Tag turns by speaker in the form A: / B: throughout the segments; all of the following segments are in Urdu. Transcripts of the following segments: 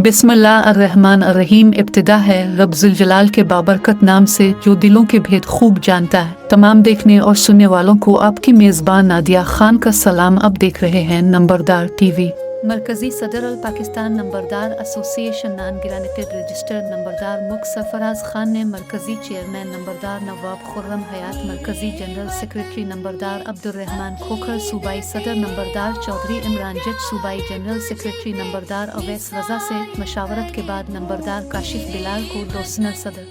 A: بسم اللہ الرحمن الرحیم۔ ابتدا ہے رب ذوالجلال کے بابرکت نام سے جو دلوں کے بھید خوب جانتا ہے۔ تمام دیکھنے اور سننے والوں کو آپ کی میزبان نادیہ خان کا سلام۔ اب دیکھ رہے ہیں نمبردار ٹی وی۔ مرکزی صدر پاکستان نمبردار ایسوسی ایشن نان گرانٹیڈ رجسٹرڈ نمبردار ملک سرفراز خان نے مرکزی چیئرمین نمبردار نواب خرم حیات، مرکزی جنرل سیکرٹری نمبردار عبدالرحمان کھوکھر، صوبائی صدر نمبردار چودھری عمران جٹ، صوبائی جنرل سیکرٹری نمبردار اویس رضا سے مشاورت کے بعد نمبردار کاشف بلال کو ڈوزنل صدر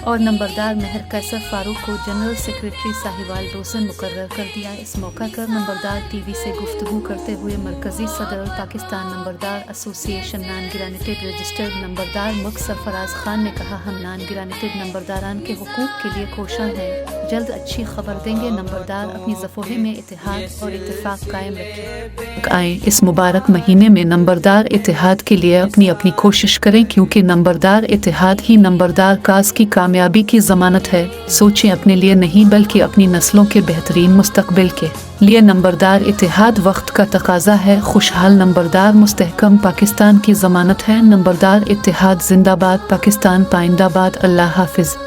A: اور نمبردار مہر قیصر فاروق کو جنرل سیکرٹری ساہیوال ڈوزن مقرر کر دیا۔ اس موقع پر نمبردار ٹی وی سے گفتگو کرتے ہوئے مرکزی صدر پاکستان نمبردار ایسوسی ایشن نان گرانٹیڈ رجسٹرڈ نمبردار ملک سرفراز خان نے کہا، ہم نان گرانٹیڈ نمبرداران کے حقوق کے لیے کوشاں ہیں، جلد اچھی خبر دیں گے۔ نمبردار اپنی صفحے میں اتحاد اور اتفاق قائم رکھیں آئیں اس مبارک مہینے میں نمبردار اتحاد کے لیے اپنی کوشش کریں، کیونکہ نمبردار اتحاد ہی نمبردار کاز کی کامیابی کی ضمانت ہے۔ سوچیں اپنے لیے نہیں بلکہ اپنی نسلوں کے بہترین مستقبل کے لیے۔ نمبردار اتحاد وقت کا تقاضا ہے، خوشحال نمبردار مستحکم پاکستان کی ضمانت ہے۔ نمبردار اتحاد زندہ باد، پاکستان پائندہ باد۔ اللہ حافظ۔